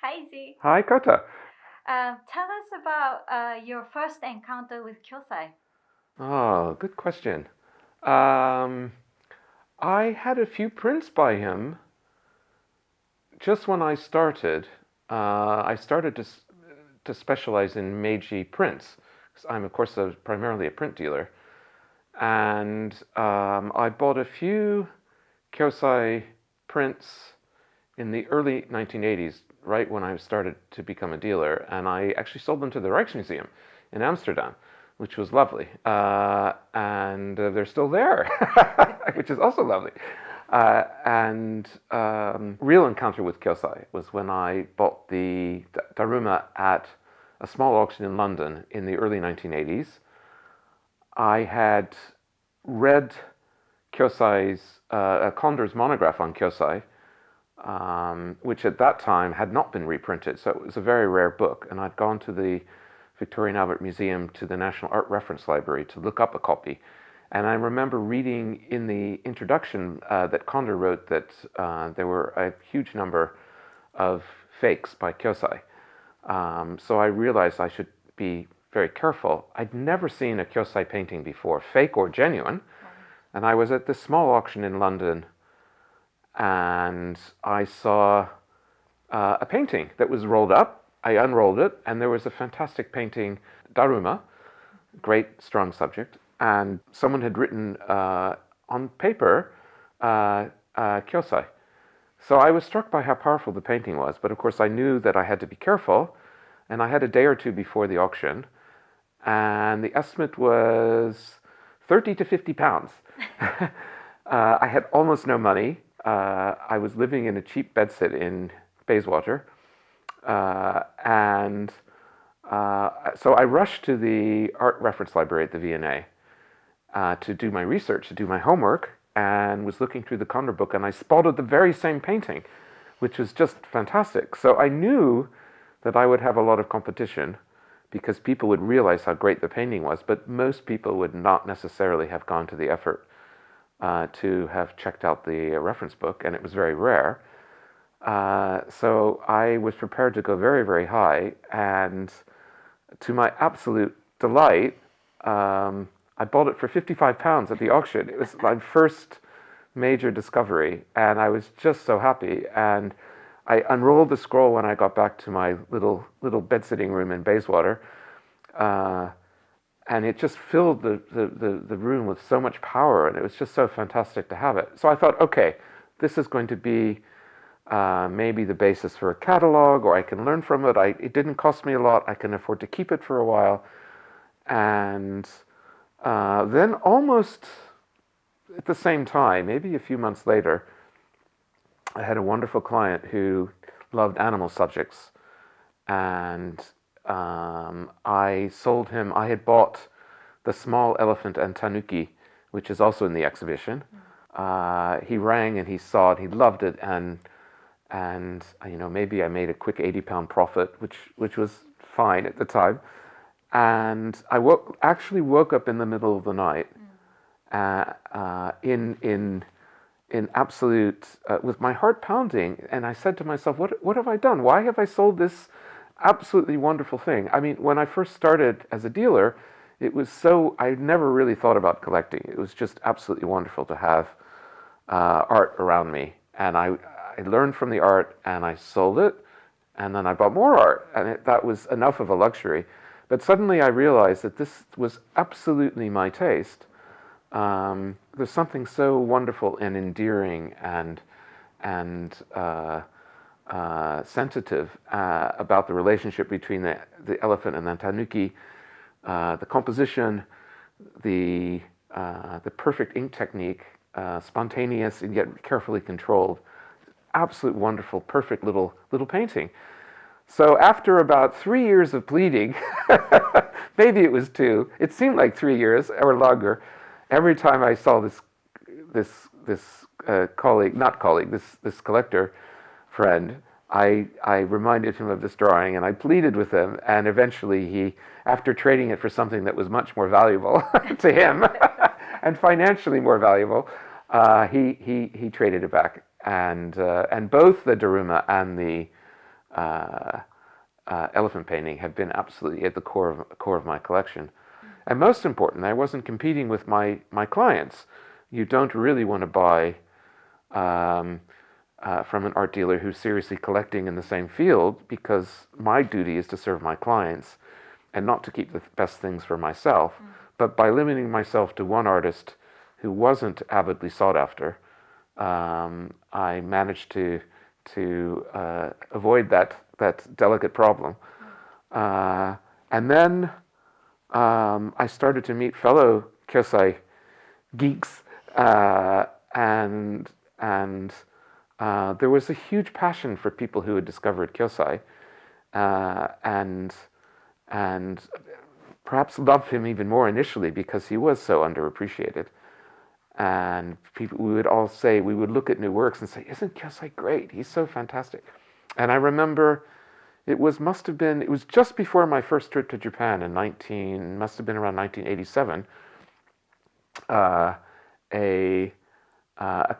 Hi, Z. Hi, Koto. Tell us about your first encounter with Kyōsai. Oh, good question. Um, I had a few prints by him just when I started. I started to specialize in Meiji prints. 'Cause I'm, of course, primarily a print dealer. And I bought a few Kyōsai prints in the early 1980s, right when I started to become a dealer. And I actually sold them to the Rijksmuseum in Amsterdam, which was lovely. And they're still there, which is also lovely. And real encounter with Kyōsai was when I bought the Daruma at a small auction in London in the early 1980s. I had read Kyōsai's, Condor's monograph on Kyōsai, which at that time had not been reprinted, so it was a very rare book. And I'd gone to the Victoria and Albert Museum to the National Art Reference Library to look up a copy. And I remember reading in the introduction that Condor wrote that there were a huge number of fakes by Kyōsai. So I realized I should be very careful. I'd never seen a Kyōsai painting before, fake or genuine. And I was at this small auction in London, and I saw a painting that was rolled up. I unrolled it, and there was a fantastic painting, Daruma, great, strong subject, and someone had written on paper Kyōsai. So I was struck by how powerful the painting was, but of course I knew that I had to be careful, and I had a day or two before the auction, and the estimate was 30 to 50 pounds. I had almost no money. I was living in a cheap bedsit in Bayswater. So I rushed to the art reference library at the V&A to do my research, to do my homework, and was looking through the Condor book, and I spotted the very same painting, which was just fantastic. So I knew that I would have a lot of competition because people would realize how great the painting was, but most people would not necessarily have gone to the effort to have checked out the reference book, and it was very rare. So I was prepared to go very, very high, and to my absolute delight, I bought it for 55 pounds at the auction. It was my first major discovery, and I was just so happy. And I unrolled the scroll when I got back to my little bed-sitting room in Bayswater, and it just filled the room with so much power, and it was just so fantastic to have it. So I thought, okay, this is going to be maybe the basis for a catalog, or I can learn from it. It didn't cost me a lot. I can afford to keep it for a while. And then almost at the same time, maybe a few months later, I had a wonderful client who loved animal subjects. And I sold him, I had bought the small elephant and tanuki, which is also in the exhibition. He rang and he saw it, he loved it, and maybe I made a quick 80-pound profit, which was fine at the time. And I actually woke up in the middle of the night in absolute, with my heart pounding, and I said to myself, what have I done? Why have I sold this absolutely wonderful thing? I mean, when I first started as a dealer, I never really thought about collecting. It was just absolutely wonderful to have art around me. And I learned from the art, and I sold it, and then I bought more art, and that was enough of a luxury. But suddenly I realized that this was absolutely my taste. There's something so wonderful and endearing and sensitive about the relationship between the elephant and the tanuki, the composition, the perfect ink technique, spontaneous and yet carefully controlled. Absolute wonderful, perfect little painting. So after about 3 years of pleading, maybe it was 2, it seemed like 3 years or longer, every time I saw this collector friend, I reminded him of this drawing, and I pleaded with him, and eventually he, after trading it for something that was much more valuable to him and financially more valuable, he traded it back. And both the Daruma and the elephant painting have been absolutely at the core of my collection. And most important, I wasn't competing with my clients. You don't really want to buy from an art dealer who's seriously collecting in the same field, because my duty is to serve my clients and not to keep the best things for myself. But by limiting myself to one artist who wasn't avidly sought after, I managed to avoid that delicate problem. And then I started to meet fellow Kyōsai geeks, and there was a huge passion for people who had discovered Kyōsai, and perhaps loved him even more initially because he was so underappreciated. And people, we would all say, we would look at new works and say, "Isn't Kyōsai great? He's so fantastic." And I remember it was just before my first trip to Japan must have been around 1987. A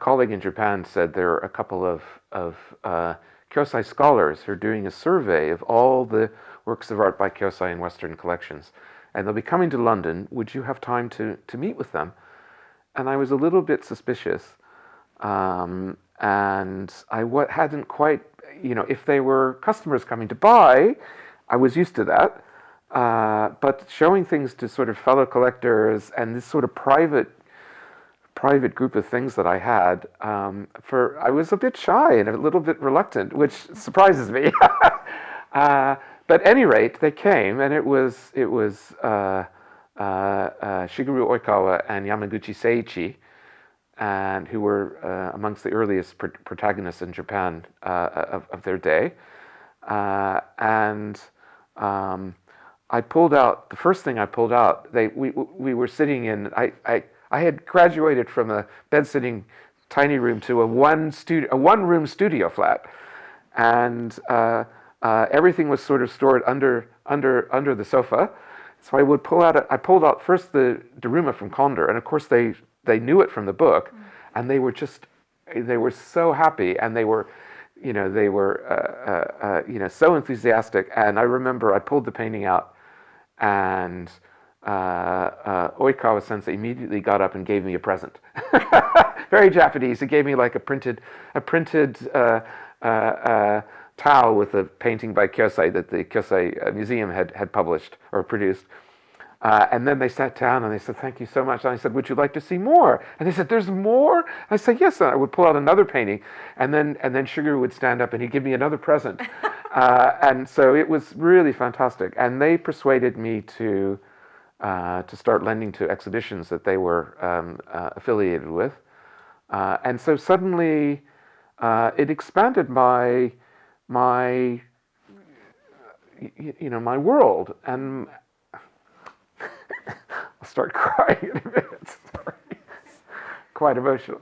colleague in Japan said there are a couple of Kyōsai scholars who are doing a survey of all the works of art by Kyōsai in Western collections, and they'll be coming to London. Would you have time to meet with them? And I was a little bit suspicious, and I hadn't quite, if they were customers coming to buy, I was used to that. But showing things to sort of fellow collectors and this sort of private group of things that I had, I was a bit shy and a little bit reluctant, which surprises me. But at any rate, they came, and it was Shigeru Oikawa and Yamaguchi Seiichi, and who were amongst the earliest protagonists in Japan of their day. And I pulled out, the first thing I pulled out, we were sitting in, I had graduated from a bed-sitting tiny room to a one-room studio flat, and everything was sort of stored under the sofa. So I pulled out first the Daruma from Condor, and of course they knew it from the book, and they were so happy, and they were so enthusiastic. And I remember I pulled the painting out, and Oikawa Sensei immediately got up and gave me a present. Very Japanese. He gave me like a printed towel with a painting by Kyōsai that the Kyōsai Museum had published or produced. And then they sat down and they said, "Thank you so much." And I said, "Would you like to see more?" And they said, "There's more?" And I said, "Yes." And I would pull out another painting, and then Shigeru would stand up and he'd give me another present. And so it was really fantastic. And they persuaded me to start lending to exhibitions that they were affiliated with. And so suddenly it expanded my world. And I'll start crying in a minute. Sorry. Quite emotional.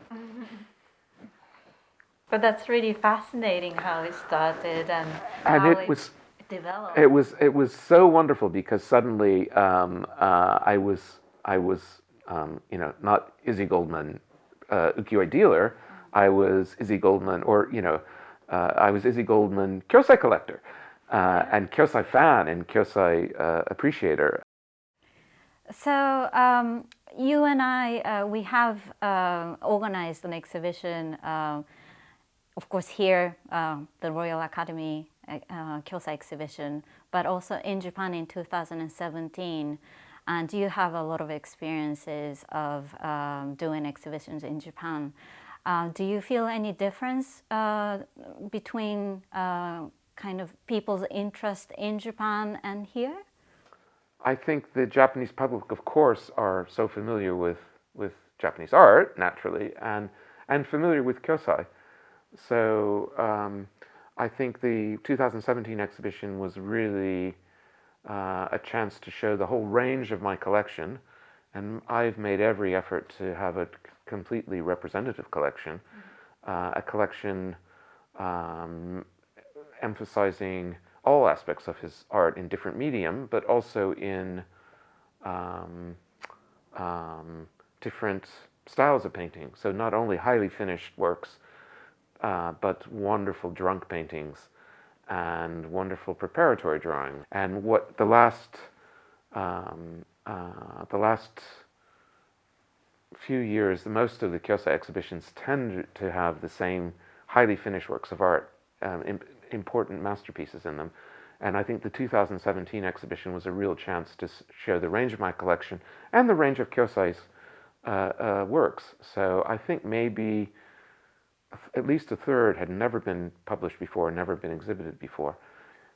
But that's really fascinating how it started and how it developed. It was so wonderful because suddenly I was not Izzy Goldman ukiyo-e dealer. I was Izzy Goldman, I was Izzy Goldman Kyōsai collector, and Kyōsai fan and Kyōsai appreciator. So you and I, we have organized an exhibition, of course here, the Royal Academy Kyōsai exhibition, but also in Japan in 2017. And you have a lot of experiences of doing exhibitions in Japan. Do you feel any difference between kind of people's interest in Japan and here? I think the Japanese public, of course, are so familiar with Japanese art, naturally, and familiar with Kyōsai. So I think the 2017 exhibition was really a chance to show the whole range of my collection, and I've made every effort to have a completely representative collection, a collection emphasizing all aspects of his art in different medium, but also in different styles of painting. So not only highly finished works, but wonderful drunk paintings and wonderful preparatory drawing. And what the last few years, most of the Kyōsai exhibitions tend to have the same highly finished works of art, important masterpieces in them. And I think the 2017 exhibition was a real chance to show the range of my collection and the range of Kyōsai's works. So I think maybe at least a third had never been published before, never been exhibited before.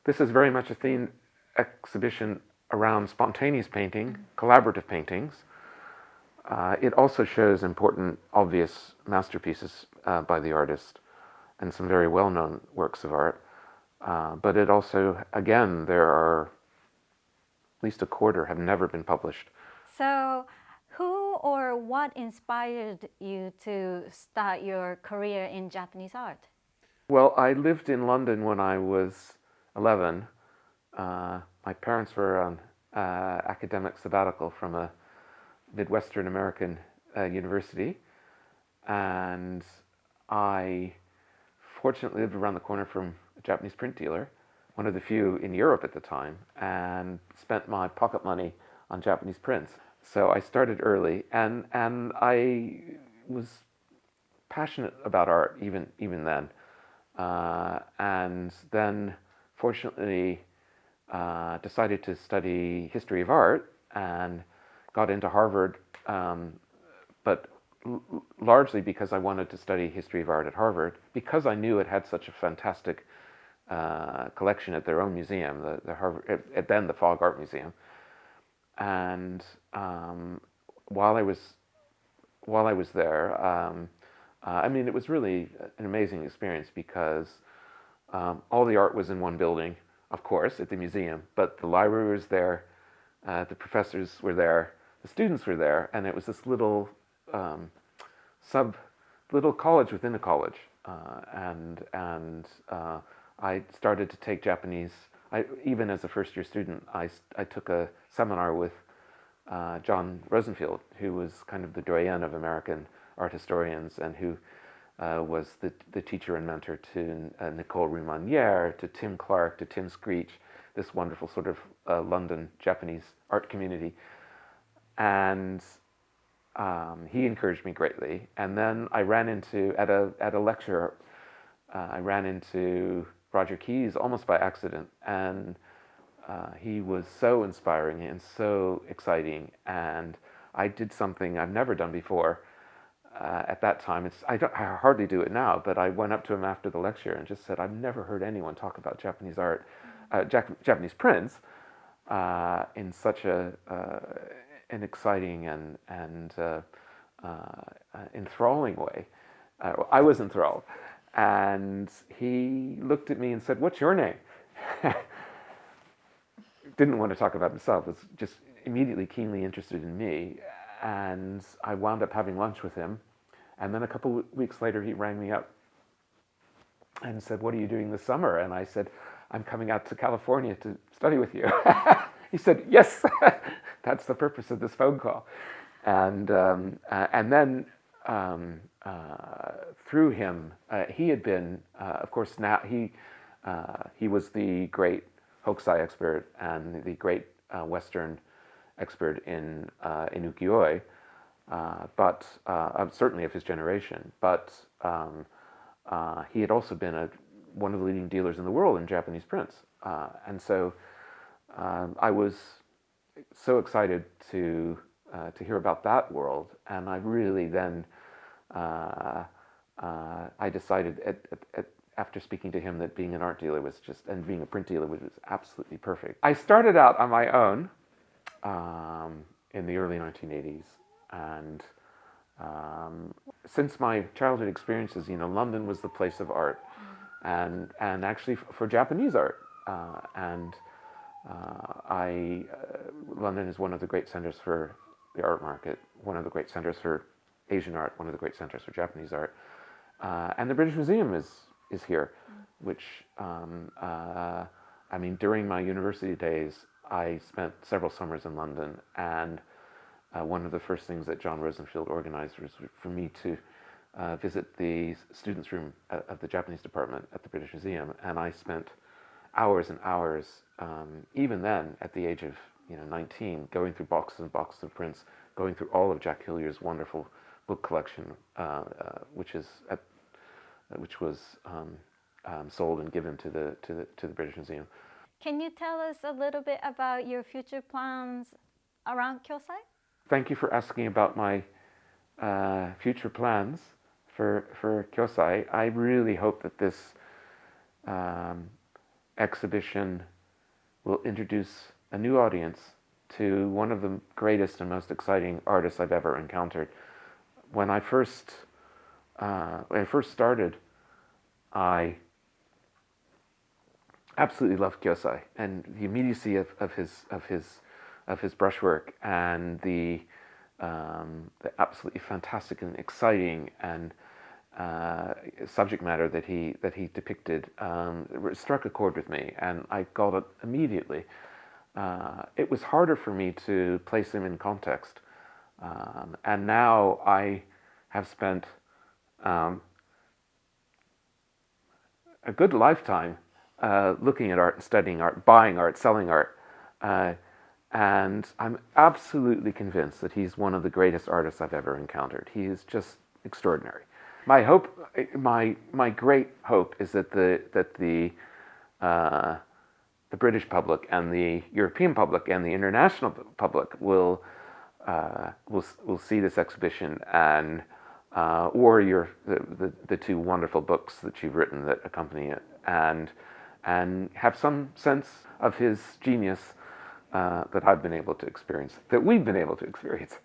This is very much a themed exhibition around spontaneous painting, collaborative paintings. It also shows important, obvious masterpieces by the artist and some very well-known works of art. But it also, again, there are at least a quarter have never been published. So who or what inspired you to start your career in Japanese art? Well, I lived in London when I was 11. My parents were on academic sabbatical from a Midwestern American university, and I fortunately lived around the corner from a Japanese print dealer, one of the few in Europe at the time, and spent my pocket money on Japanese prints. So I started early, and I was passionate about art even then, and then fortunately decided to study history of art and got into Harvard, but largely because I wanted to study history of art at Harvard, because I knew it had such a fantastic collection at their own museum, the Harvard, then the Fogg Art Museum. And while I was there, I mean, it was really an amazing experience because all the art was in one building, of course, at the museum, but the library was there, the professors were there, the students were there, and it was this little little college within a college. I started to take Japanese. Even as a first-year student, I took a seminar with John Rosenfield, who was kind of the doyen of American art historians, and who was the teacher and mentor to Nicole Rumanière, to Tim Clark, to Tim Screech, this wonderful sort of London Japanese art community. And he encouraged me greatly. And then I ran into, at a lecture, I ran into Roger Keyes almost by accident. And he was so inspiring and so exciting. And I did something I've never done before at that time. I hardly do it now, but I went up to him after the lecture and just said, I've never heard anyone talk about Japanese art, Japanese prints, in such an exciting and enthralling way. I was enthralled. And he looked at me and said, "What's your name?" Didn't want to talk about himself, was just immediately keenly interested in me. And I wound up having lunch with him. And then a couple weeks later, he rang me up and said, "What are you doing this summer?" And I said, "I'm coming out to California to study with you." He said, "Yes, that's the purpose of this phone call." And then through him, he had been, of course, now he was the great Hokusai expert and the great Western expert in ukiyo-e, but certainly of his generation. But he had also been one of the leading dealers in the world in Japanese prints, and so I was so excited to hear about that world, and I really then I decided after speaking to him that being an art dealer was and being a print dealer was absolutely perfect. I started out on my own in the early 1980s, and since my childhood experiences, London was the place of art, and actually for Japanese art, London is one of the great centers for the art market, one of the great centers for Asian art, one of the great centers for Japanese art, and the British Museum is here, which I mean, during my university days, I spent several summers in London, and one of the first things that John Rosenfield organized was for me to visit the students' room of the Japanese department at the British Museum, and I spent hours and hours, even then at the age of 19, going through boxes and boxes of prints, going through all of Jack Hillier's wonderful book collection, which was sold and given to the British Museum. Can you tell us a little bit about your future plans around Kyōsai? Thank you for asking about my future plans for Kyōsai. I really hope that this exhibition will introduce a new audience to one of the greatest and most exciting artists I've ever encountered. When I first started, I absolutely loved Kyōsai and the immediacy of his brushwork and the absolutely fantastic and exciting and subject matter that he depicted struck a chord with me, and I got it immediately. It was harder for me to place him in context, and now I have spent a good lifetime looking at art and studying art, buying art, selling art, and I'm absolutely convinced that he's one of the greatest artists I've ever encountered. He is just extraordinary. My hope, my great hope, is that the British public and the European public and the international public will see this exhibition and or the two wonderful books that you've written that accompany it, and have some sense of his genius that I've been able to experience, that we've been able to experience.